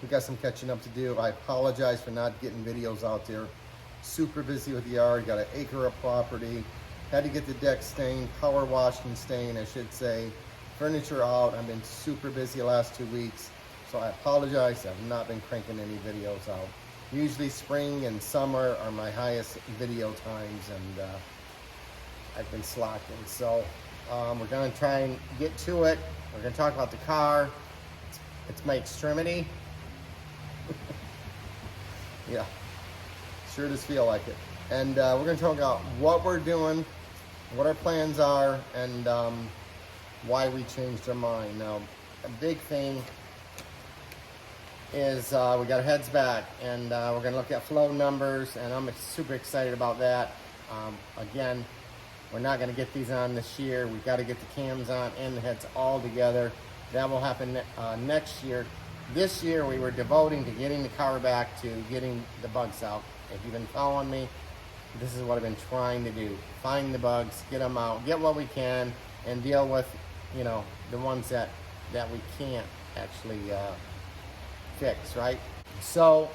we got some catching up to do. I apologize for not getting videos out there. Super busy with the yard, got an acre of property. Had to get the deck stained, power washed and stained, I should say. Furniture out. I've been super busy the last 2 weeks. So I apologize, I've not been cranking any videos out. Usually spring and summer are my highest video times, and I've been slacking. So we're gonna try and get to it. We're gonna talk about the car. It's my extremity. Yeah, sure does feel like it. And we're gonna talk about what we're doing, what our plans are, and why we changed our mind. Now, a big thing is we got our heads back, and we're gonna look at flow numbers, and I'm super excited about that. Again, we're not gonna get these on this year. We got to get the cams on and the heads all together. That will happen next year. This year we were devoting to getting the car back, to getting the bugs out. If you've been following me, this is what I've been trying to do. Find the bugs, get them out, get what we can, and deal with, you know, the ones that we can't actually fix, right? So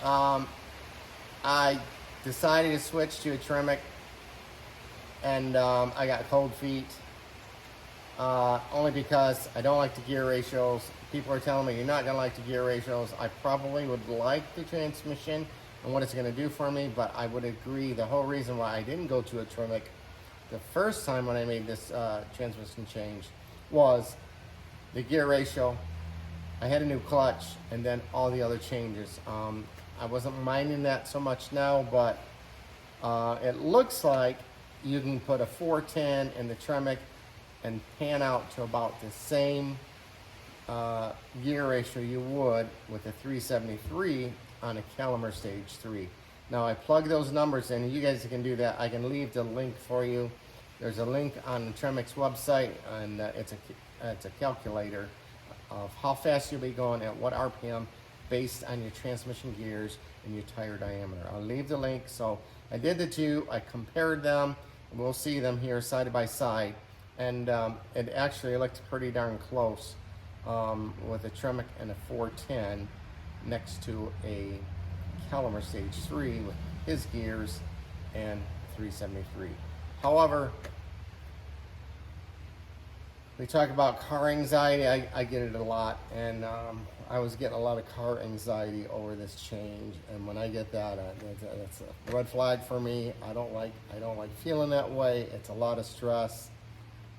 I decided to switch to a Tremec, and I got cold feet only because I don't like the gear ratios. People are telling me you're not gonna like the gear ratios. I probably would like the transmission and what it's gonna do for me, but I would agree the whole reason why I didn't go to a Tremec the first time when I made this transmission change was the gear ratio. I had a new clutch, and then all the other changes. I wasn't minding that so much now, but it looks like you can put a 410 in the Tremec and pan out to about the same gear ratio you would with a 373 on a Caliber Stage 3. Now I plug those numbers in, and you guys can do that. I can leave the link for you. There's a link on the Tremec's website, and it's a calculator of how fast you'll be going at what RPM based on your transmission gears and your tire diameter. I'll leave the link. So I did the two, I compared them, and we'll see them here side by side. And it actually looked pretty darn close with a Tremec and a 410 next to a Caliber Stage 3 with his gears and 373. However, we talk about car anxiety. I get it a lot, and I was getting a lot of car anxiety over this change. And when I get that, that's a red flag for me. I don't like feeling that way. It's a lot of stress.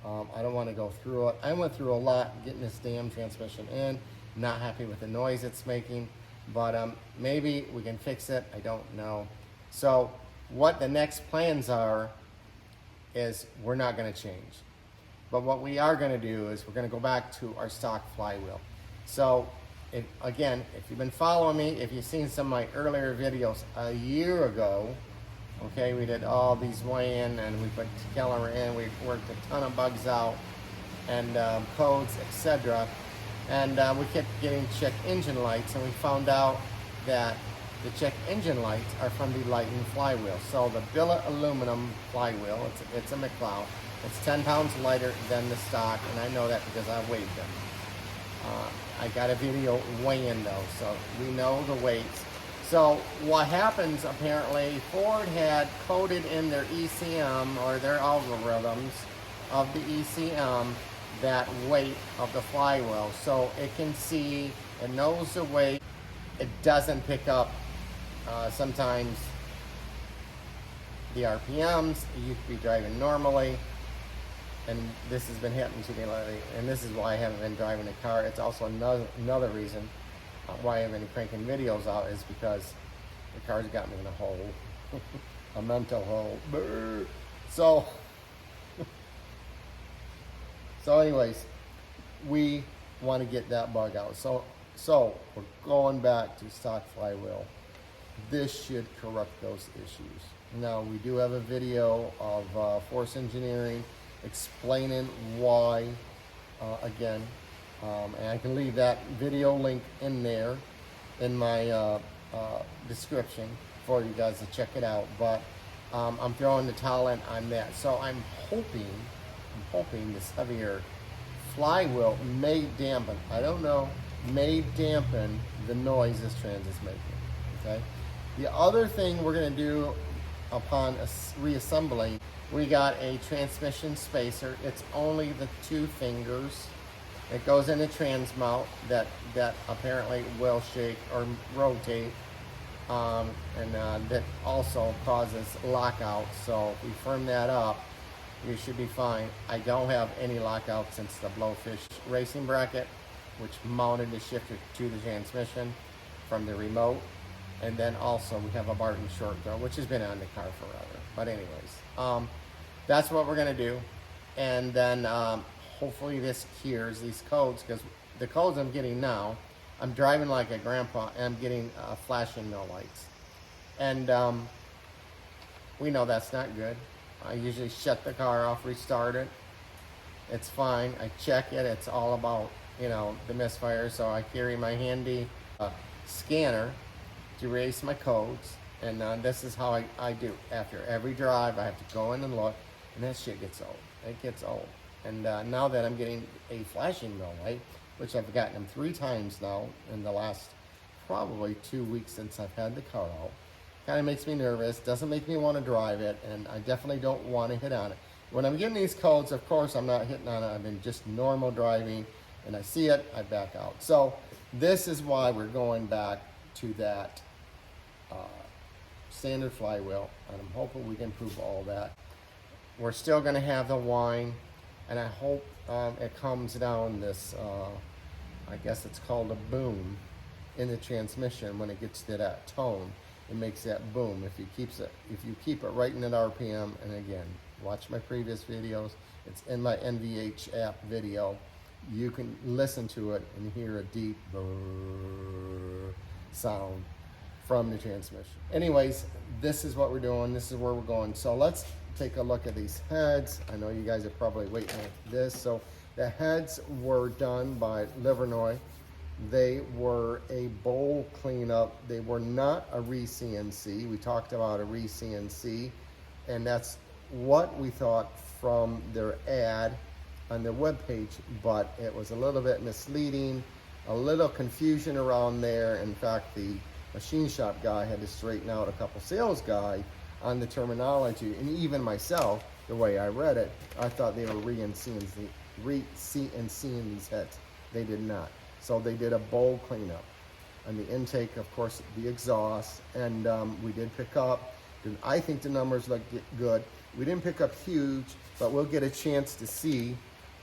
I don't want to go through it. I went through a lot getting this damn transmission in. Not happy with the noise it's making, but maybe we can fix it. I don't know. So what the next plans are is we're not going to change. But what we are going to do is we're going to go back to our stock flywheel. So, if you've been following me, if you've seen some of my earlier videos a year ago, okay, we did all these weigh-in, and we put caliber in, we worked a ton of bugs out, and codes, etc. And we kept getting check engine lights, and we found out that the check engine lights are from the Lightning flywheel. So the billet aluminum flywheel, it's a McLeod. It's 10 pounds lighter than the stock, and I know that because I weighed them. I got a video weighing those, so we know the weights. So what happens, apparently, Ford had coded in their ECM, or their algorithms of the ECM, that weight of the flywheel. So it can see, it knows the weight. It doesn't pick up sometimes the RPMs. You could be driving normally, and this has been happening to me lately, and this is why I haven't been driving a car. It's also another reason why I haven't been cranking videos out, is because the car's got me in a hole, a mental hole. So anyways, we want to get that bug out. So we're going back to stock flywheel. This should correct those issues. Now, we do have a video of Force Engineering explaining why, again, and I can leave that video link in there in my description for you guys to check it out. But I'm throwing the towel in on that. So I'm hoping this heavier flywheel may dampen. I don't know. may dampen the noise this trans is making, okay? The other thing we're gonna do upon reassembling, we got a transmission spacer. It's only the 2 fingers. It goes in a trans mount that apparently will shake or rotate, and that also causes lockout. So if we firm that up, you should be fine. I don't have any lockout since the Blowfish racing bracket, which mounted the shifter to the transmission from the remote. And then also we have a Barton short throw, which has been on the car forever. But anyways, that's what we're gonna do. And then hopefully this cures these codes, because the codes I'm getting now, I'm driving like a grandpa and I'm getting flashing no lights. And we know that's not good. I usually shut the car off, restart it. It's fine. I check it. It's all about, you know, the misfire. So I carry my handy scanner to erase my codes. And this is how I do. After every drive, I have to go in and look. And that shit gets old. It gets old. And now that I'm getting a flashing no light, which I've gotten them 3 times now in the last probably 2 weeks since I've had the car out, kind of makes me nervous, doesn't make me want to drive it, and I definitely don't want to hit on it. When I'm getting these codes, of course, I'm not hitting on it. I've been just normal driving, and I see it, I back out. So this is why we're going back to that standard flywheel, and I'm hoping we can improve all that. We're still going to have the whine, and I hope it comes down this, I guess it's called a boom in the transmission. When it gets to that tone, it makes that boom. If you keep it right in an RPM, and again, watch my previous videos. It's in my NVH app video. You can listen to it and hear a deep brrr sound from the transmission. Anyways, this is what we're doing. This is where we're going. So let's take a look at these heads. I know you guys are probably waiting at this. So the heads were done by Livernois. They were a bowl cleanup. They were not a re-CNC. We talked about a re-CNC, and that's what we thought from their ad on their webpage, but it was a little bit misleading, a little confusion around there. In fact, the machine shop guy had to straighten out a couple sales guy on the terminology, and even myself, the way I read it, I thought they were re-CNCing these heads. They did not. So they did a bowl cleanup. And the intake, of course, the exhaust, and we did pick up, I think the numbers look good. We didn't pick up huge, but we'll get a chance to see,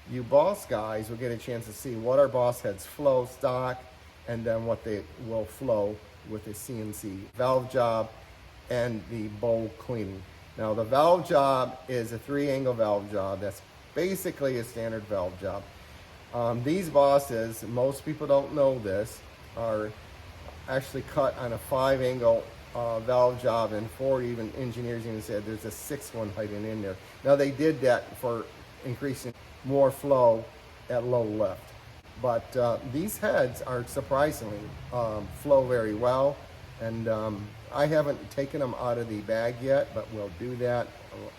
you boss guys will get a chance to see what our boss heads flow stock, and then what they will flow with the CNC valve job and the bowl cleaning. Now the valve job is a 3-angle valve job. That's basically a standard valve job. These bosses, most people don't know this, are actually cut on a 5-angle valve job, and Ford even engineers even said there's a 6th one hiding in there. Now they did that for increasing more flow at low lift. But these heads are surprisingly flow very well, and I haven't taken them out of the bag yet, but we'll do that,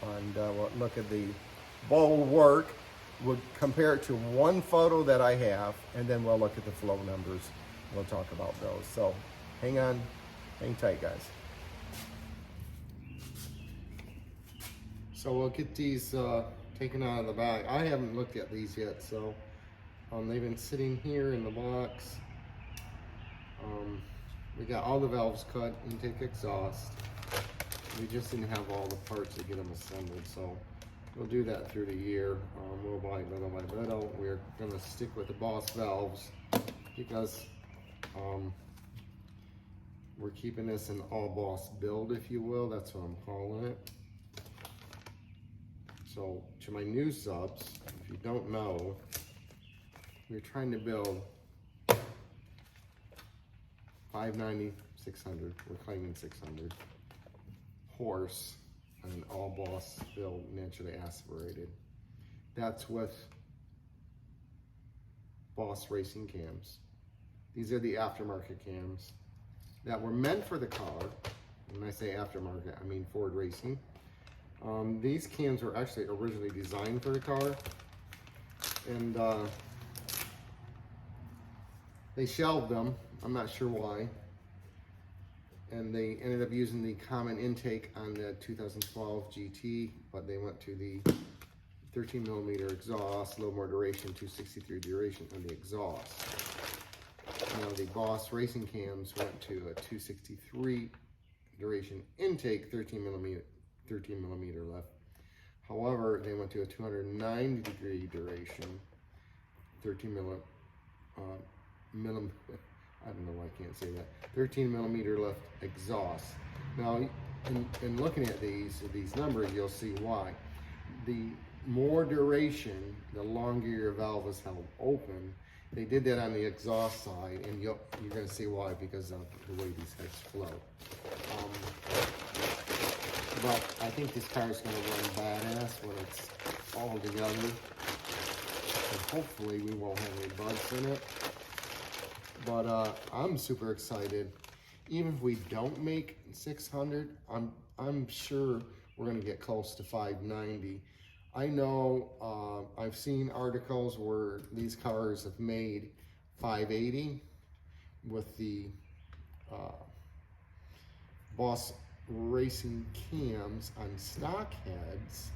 and we'll look at the bowl work. We'll compare it to one photo that I have, and then we'll look at the flow numbers. We'll talk about those. So hang on, hang tight, guys. So we'll get these taken out of the bag. I haven't looked at these yet, so they've been sitting here in the box. We got all the valves cut, intake, exhaust. We just didn't have all the parts to get them assembled, so we'll do that through the year. We'll buy little by little. We're going to stick with the Boss valves because we're keeping this an all Boss build, if you will. That's what I'm calling it. So to my new subs, if you don't know, we're trying to build 590, 600. We're claiming 600 horse on an all Boss build, naturally aspirated. That's with Boss racing cams. These are the aftermarket cams that were meant for the car. When I say aftermarket, I mean Ford Racing. These cams were actually originally designed for the car, and They shelved them. I'm not sure why. And they ended up using the common intake on the 2012 GT, but they went to the 13 millimeter exhaust, a little more duration, 263 duration on the exhaust. Now the Boss racing cams went to a 263 duration intake, 13 millimeter left. However, they went to a 290 degree duration, 13 I don't know why I can't say that. 13 millimeter left exhaust. Now, in looking at these numbers, you'll see why. The more duration, the longer your valve is held open. They did that on the exhaust side, and you're going to see why, because of the way these heads flow. But I think this car is going to run badass when it's all together. And hopefully we won't have any bugs in it. But I'm super excited. Even if we don't make 600, I'm sure we're going to get close to 590. I know I've seen articles where these cars have made 580 with the Boss racing cams on stock heads,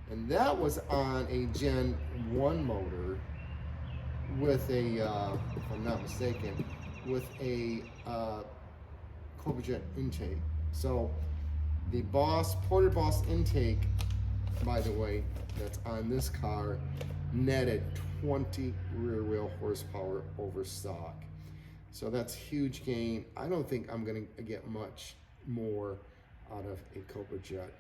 and that was on a Gen 1 motor with a, if I'm not mistaken, with a Cobra Jet intake. So the ported Boss intake, by the way, that's on this car, netted 20 rear wheel horsepower over stock. So that's huge gain. I don't think I'm gonna get much more out of a Cobra Jet.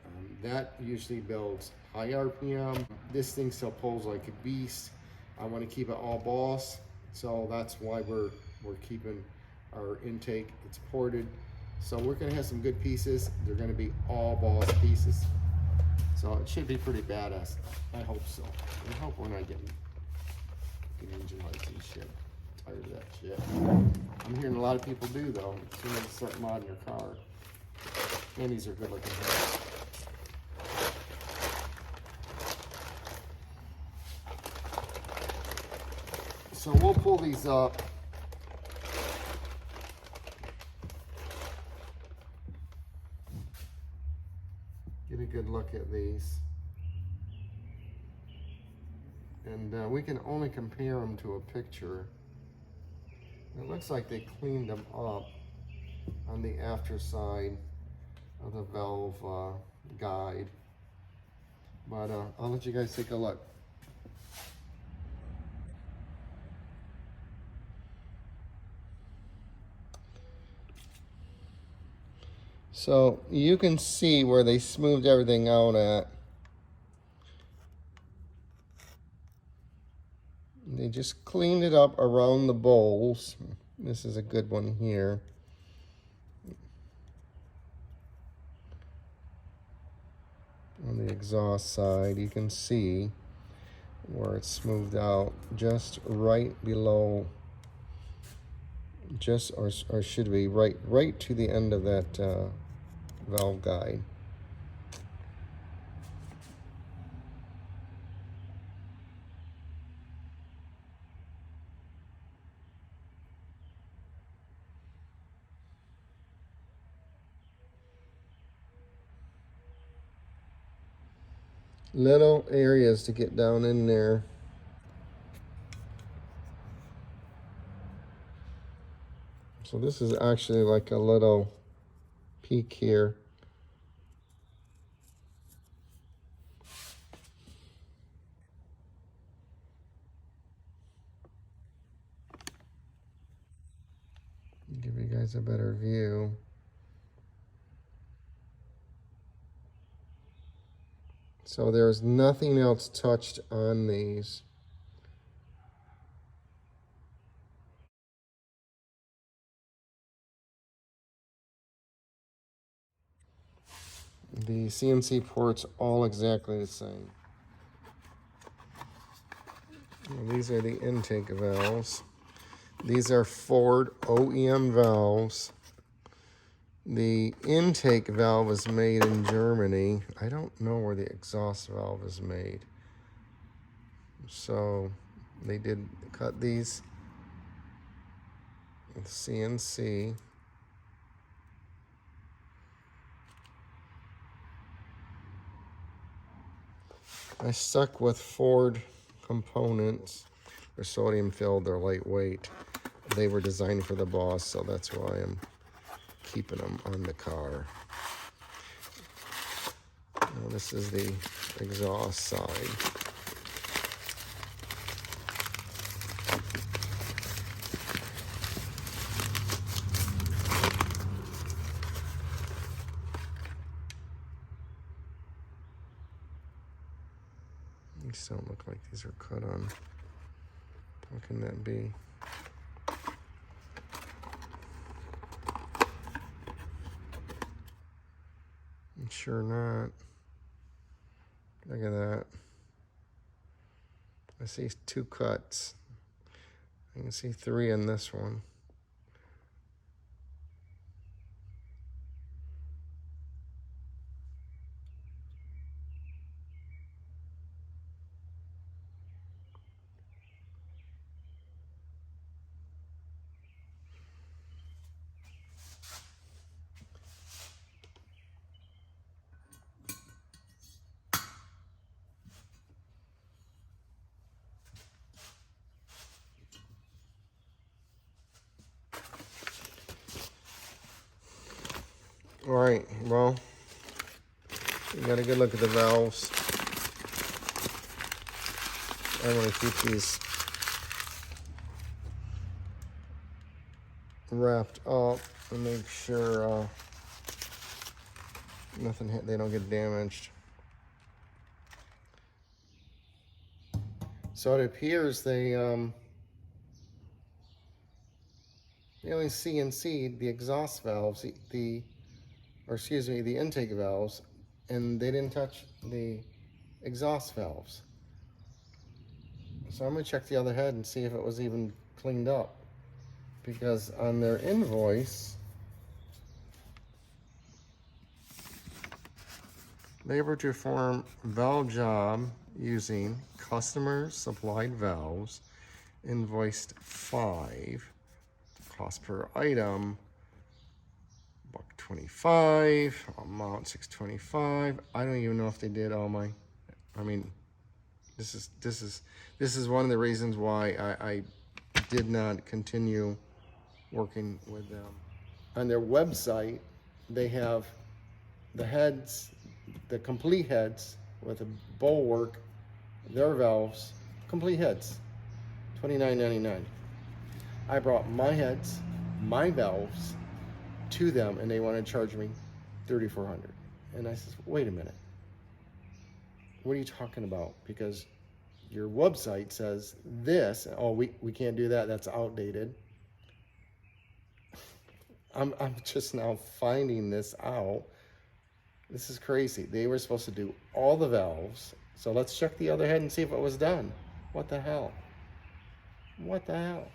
That usually builds high RPM. This thing still pulls like a beast. I want to keep it all Boss, so that's why we're keeping our intake. It's ported, so we're gonna have some good pieces. They're gonna be all Boss pieces, so it should be pretty badass. I hope so. I hope we're not getting engine lights and shit. I'm tired of that shit. I'm hearing a lot of people do though. As soon as you start modding your car. And these are good looking heads. So we'll pull these up. Get a good look at these. And we can only compare them to a picture. It looks like they cleaned them up on the after side of the valve guide. But I'll let you guys take a look. So you can see where they smoothed everything out at. They just cleaned it up around the bowls. This is a good one here. On the exhaust side, you can see where it's smoothed out just right below, or should be right to the end of that valve guide. Little areas to get down in there. So this is actually like a little peak here. Give you guys a better view. So there's nothing else touched on these. The CNC ports all exactly the same. And these are the intake valves. These are Ford OEM valves. The intake valve is made in Germany. I don't know where the exhaust valve is made. So they did cut these CNC. I stuck with Ford components. They're sodium filled, they're lightweight. They were designed for the Boss, so that's why I'm keeping them on the car. Now this is the exhaust side. These don't look like these are cut on. How can that be? I'm sure not. Look at that. I see 2 cuts. I can see 3 in this one. All right, well, you got a good look at the valves. I want to keep these wrapped up and make sure nothing hit, they don't get damaged. So it appears they only CNC'd the exhaust valves, the intake valves, and they didn't touch the exhaust valves. So I'm gonna check the other head and see if it was even cleaned up, because on their invoice, labor to perform valve job using customer supplied valves, invoiced 5, cost per item $125, amount $625. I don't even know if they did all my, I mean, this is one of the reasons why I did not continue working with them. On their website, they have the heads, the complete heads with a bulwark, their valves, complete heads, $29.99. I brought my heads, my valves to them, and they want to charge me $3,400. And I said, wait a minute. What are you talking about? Because your website says this. Oh, we can't do that. That's outdated. I'm just now finding this out. This is crazy. They were supposed to do all the valves. So let's check the other head and see if it was done. What the hell? What the hell?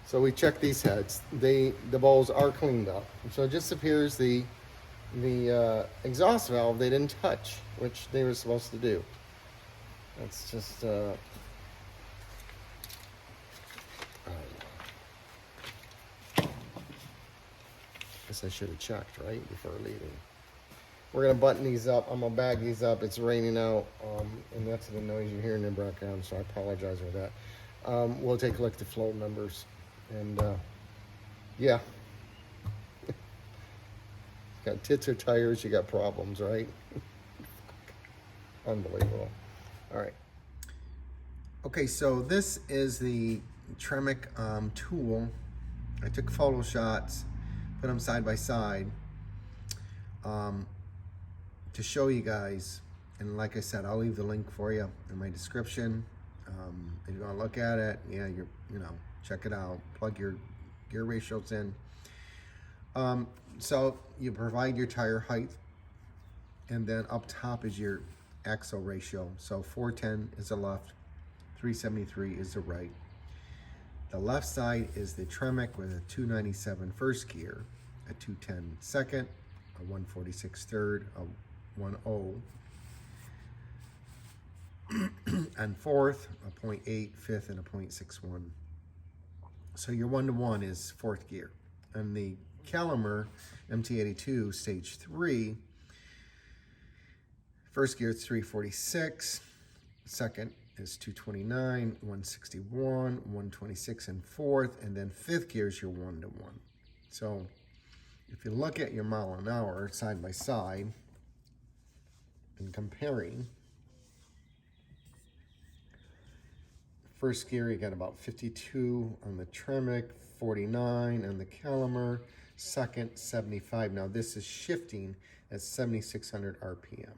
So we checked these heads. The bowls are cleaned up. So it just appears the exhaust valve they didn't touch, which they were supposed to do. That's just guess I should have checked, right, before leaving. We're gonna button these up. I'm gonna bag these up. It's raining out, and that's the noise you hear in the background, so I apologize for that. We'll take a look at the flow numbers, and yeah. Got tits or tires, you got problems, right? Unbelievable. All right. Okay, so this is the Tremec tool. I took photo shots, put them side by side to show you guys. And like I said, I'll leave the link for you in my description. If you want to look at it, yeah, check it out. Plug your gear ratios in. So you provide your tire height, and then up top is your axle ratio. So 410 is the left, 373 is the right. The left side is the Tremec with a 297 first gear, a 210 second, a 146 third, a 10, and fourth, a 0.8 fifth, and a 0.61 So your 1-to-1 is 4th gear. And the Calimer MT82 stage 3, first gear it's 346, second is 229, 161, 126 in 4th, and then 5th gear is your 1-to-1. So if you look at your mile an hour side by side and comparing, first gear you got about 52 on the Tremec, 49 on the Calimer, second 75. Now this is shifting at 7,600 RPM.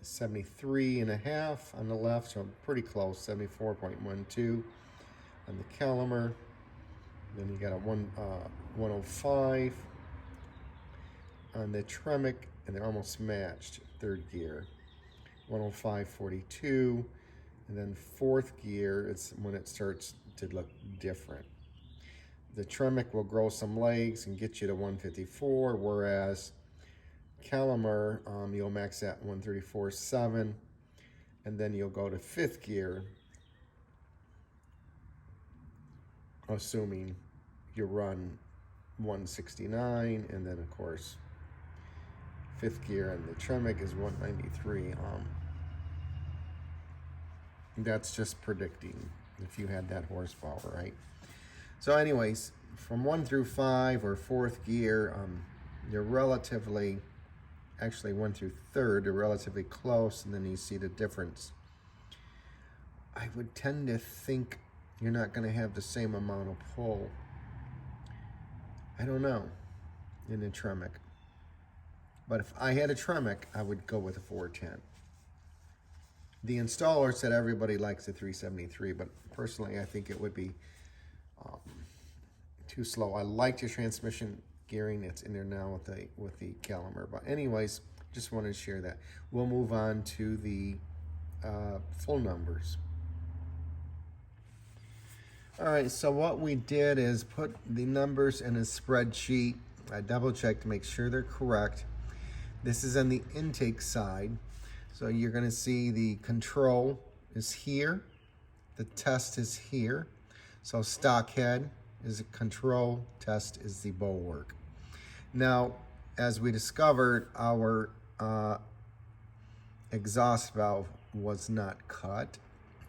73.5 on the left, so pretty close, 74.12 on the Calimer. Then you got a 105 on the Tremec, and they're almost matched, 3rd gear. 105.42, and then 4th gear, it's when it starts to look different. The Tremec will grow some legs and get you to 154, whereas Calimer, you'll max at 134.7, and then you'll go to 5th gear, assuming you run 169, and then of course 5th gear and the Tremec is 193. That's just predicting if you had that horsepower, right? So anyways, from 1 through 5 or 4th gear, you're relatively, actually 1 through 3rd, are relatively close, and then you see the difference. I would tend to think you're not going to have the same amount of pull. I don't know, in the Tremec. But if I had a Tremec, I would go with a 410. The installer said everybody likes the 373, but personally I think it would be too slow. I like the transmission gearing that's in there now with the Calimer. But anyways, just wanted to share that. We'll move on to the full numbers. All right, so what we did is put the numbers in a spreadsheet. I double checked to make sure they're correct. This is on the intake side. So you're gonna see the control is here, the test is here. So stock head is a control, test is the bulwark. Now, as we discovered, our exhaust valve was not cut.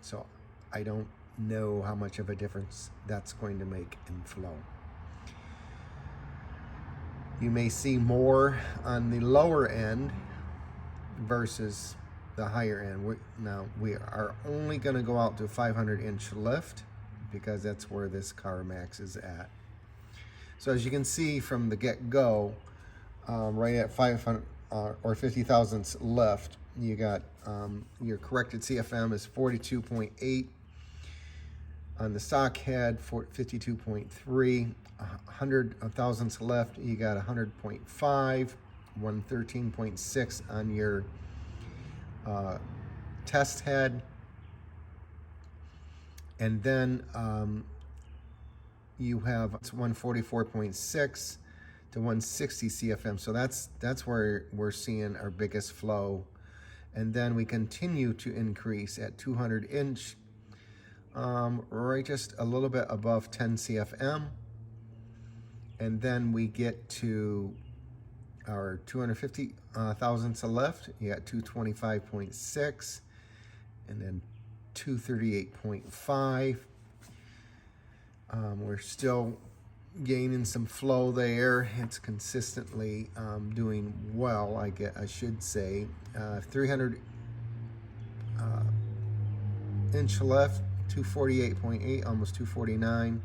So I don't know how much of a difference that's going to make in flow. You may see more on the lower end versus the higher end. Now we are only going to go out to 500-inch lift because that's where this car maxes at. So as you can see from the get-go, right at 500 or 50 thousandths lift, you got your corrected CFM is 42.8. On the stock head, 52.3, 100 thousandths left, you got 100.5, 113.6 on your test head, and then you have 144.6 to 160 CFM. So that's where we're seeing our biggest flow, and then we continue to increase at 200-inch. Right just a little bit above 10 CFM, and then we get to our 250 thousandths of lift. You got 225.6, and then 238.5. We're still gaining some flow there. It's consistently doing well, I should say. 300 inch left, 248.8, almost 249,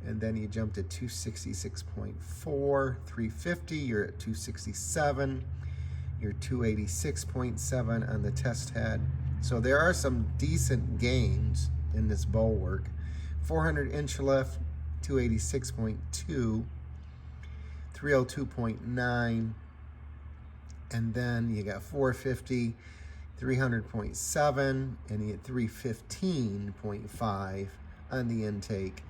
and then you jumped to 266.4, 350, you're at 267, you're 286.7 on the test head. So there are some decent gains in this bulwark. 400 inch left, 286.2, 302.9, and then you got 450, 300.7, and you get 315.5 on the intake,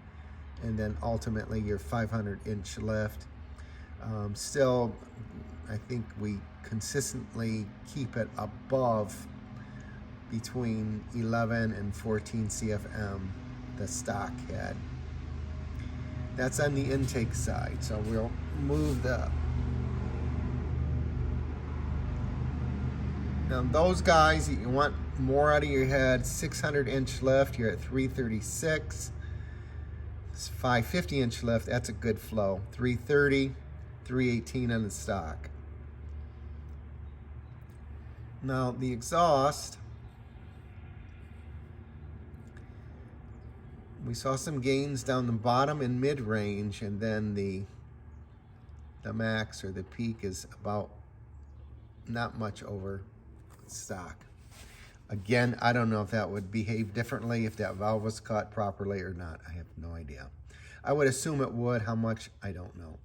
and then ultimately your 500-inch lift. Still, I think we consistently keep it above between 11 and 14 CFM, the stock head. That's on the intake side. So we'll move the... Now those guys, you want more out of your head, 600-inch lift, you're at 336. It's 550-inch lift, that's a good flow. 330, 318 on the stock. Now the exhaust, we saw some gains down the bottom and mid-range, and then the max or the peak is about not much over stock. Again, I don't know if that would behave differently if that valve was cut properly or not. I have no idea. I would assume it would. How much? I don't know.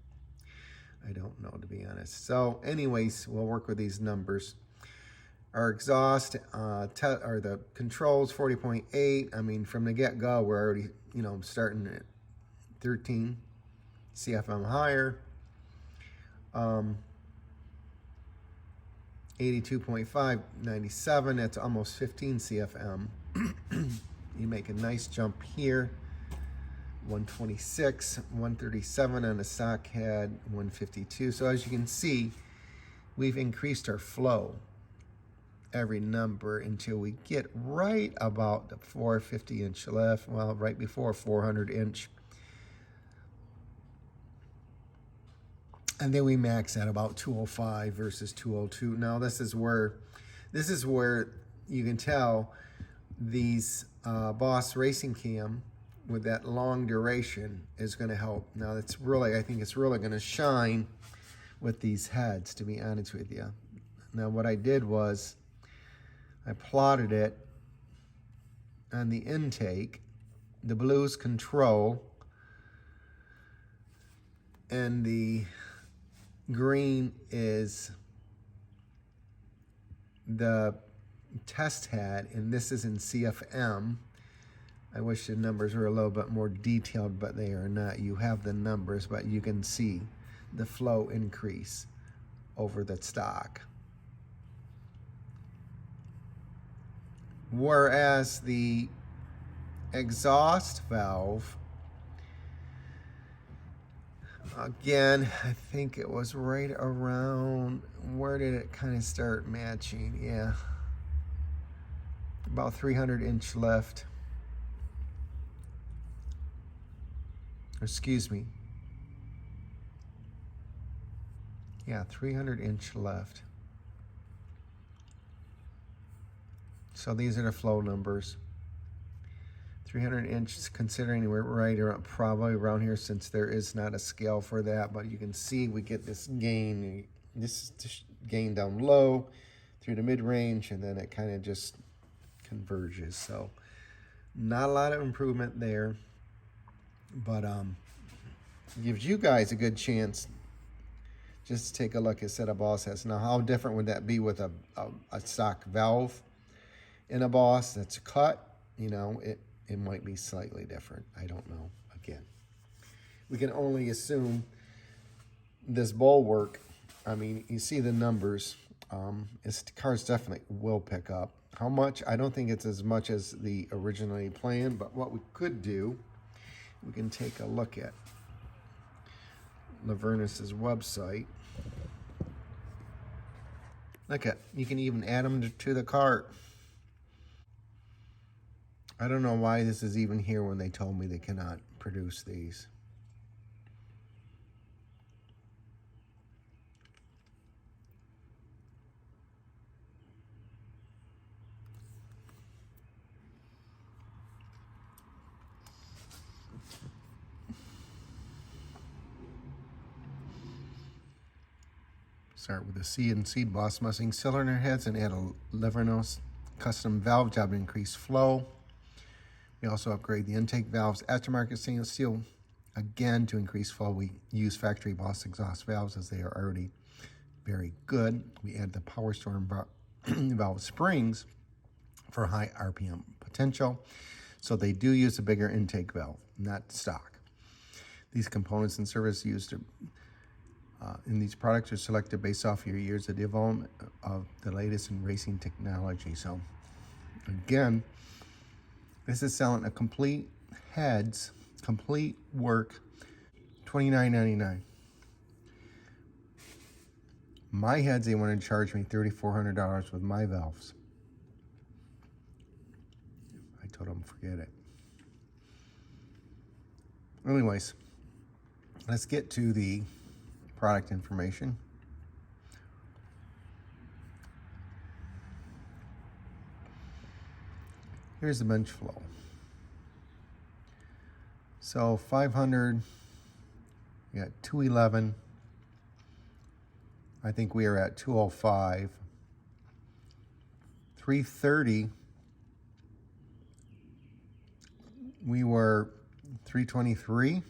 I don't know, to be honest. So anyways, we'll work with these numbers. Our exhaust, or the controls, 40.8. I mean, from the get-go, we're already, starting at 13 CFM higher. 82.5, 97, that's almost 15 CFM. You make a nice jump here. 126, 137 on the stock head, 152. So as you can see, we've increased our flow every number until we get right about the 450-inch lift, well, right before 400-inch. And then we max at about 205 versus 202. Now this is where you can tell these Boss Racing Cam with that long duration is going to help. Now that's really, I think it's really going to shine with these heads, to be honest with you. Now what I did was I plotted it on the intake, the blue's control, and the green is the test head, and this is in CFM. I wish the numbers were a little bit more detailed, but they are not. You have the numbers, but you can see the flow increase over the stock. Whereas the exhaust valve, again, I think it was right around, where did it kind of start matching? Yeah, about 300-inch lift. Excuse me. Yeah, 300-inch lift. So these are the flow numbers. 300 inches, considering we're right around, probably around here, since there is not a scale for that, but you can see we get this gain. This is gain down low through the mid-range, and then it kind of just converges. So not a lot of improvement there, but gives you guys a good chance just to take a look at set of Boss heads. Now, how different would that be with a stock valve in a Boss that's cut? It might be slightly different. I don't know. Again, we can only assume this bulwark. I mean, you see the numbers. This car's definitely will pick up. How much? I don't think it's as much as the originally planned, but what we could do, we can take a look at Livernois' website. Look at, you can even add them to the cart. I don't know why this is even here when they told me they cannot produce these. Start with the CNC Boss Mussing cylinder heads and add a Livernois custom valve job to increase flow. We also upgrade the intake valves, aftermarket stainless steel, again to increase flow. We use factory Boss exhaust valves as they are already very good. We add the Power Storm valve springs for high RPM potential. So they do use a bigger intake valve, not stock. These components and services used in these products are selected based off your years of development of the latest in racing technology. So again, this is selling a complete heads, complete work $29.99. My heads, they want to charge me $3,400 with my valves. I told them forget it. Anyways, let's get to the product information. Here's the bench flow. So 500, we got 211. I think we are at 205. 330, we were 323.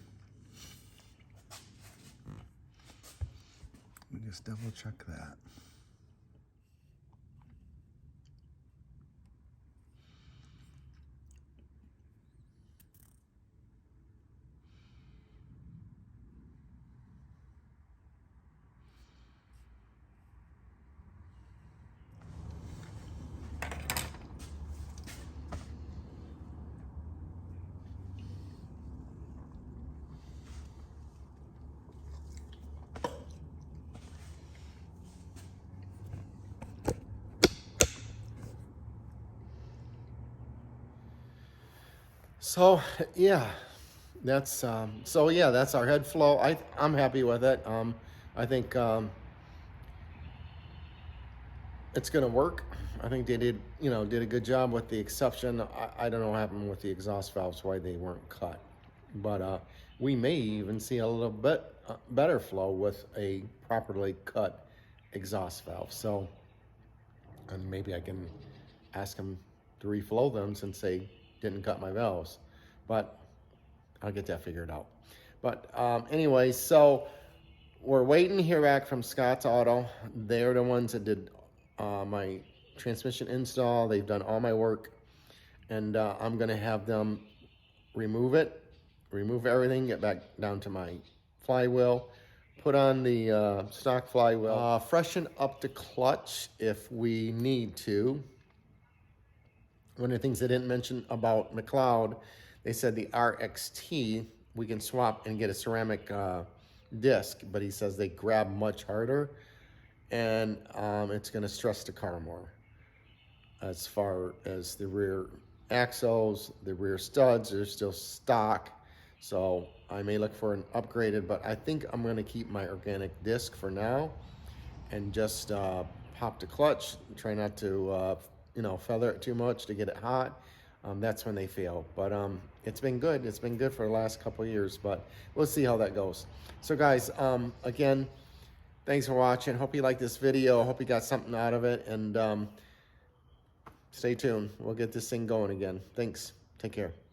Let me just double check that. So yeah, that's that's our head flow. I'm happy with it. I think it's gonna work. I think they did a good job with the exception. I don't know what happened with the exhaust valves, why they weren't cut, but we may even see a little bit better flow with a properly cut exhaust valve. So, and maybe I can ask them to reflow them since they didn't cut my valves, but I'll get that figured out. But anyway, so we're waiting to hear back from Scott's Auto. They're the ones that did my transmission install. They've done all my work, and I'm gonna have them remove everything, get back down to my flywheel, put on the stock flywheel, freshen up the clutch if we need to. One of the things they didn't mention about McLeod, they said the RXT, we can swap and get a ceramic disc, but he says they grab much harder, and it's going to stress the car more. As far as the rear axles, the rear studs are still stock, so I may look for an upgraded, but I think I'm going to keep my organic disc for now and just pop the clutch, try not to feather it too much to get it hot. That's when they fail. But it's been good. It's been good for the last couple of years, but we'll see how that goes. So guys, again, thanks for watching. Hope you liked this video. Hope you got something out of it, and stay tuned. We'll get this thing going again. Thanks. Take care.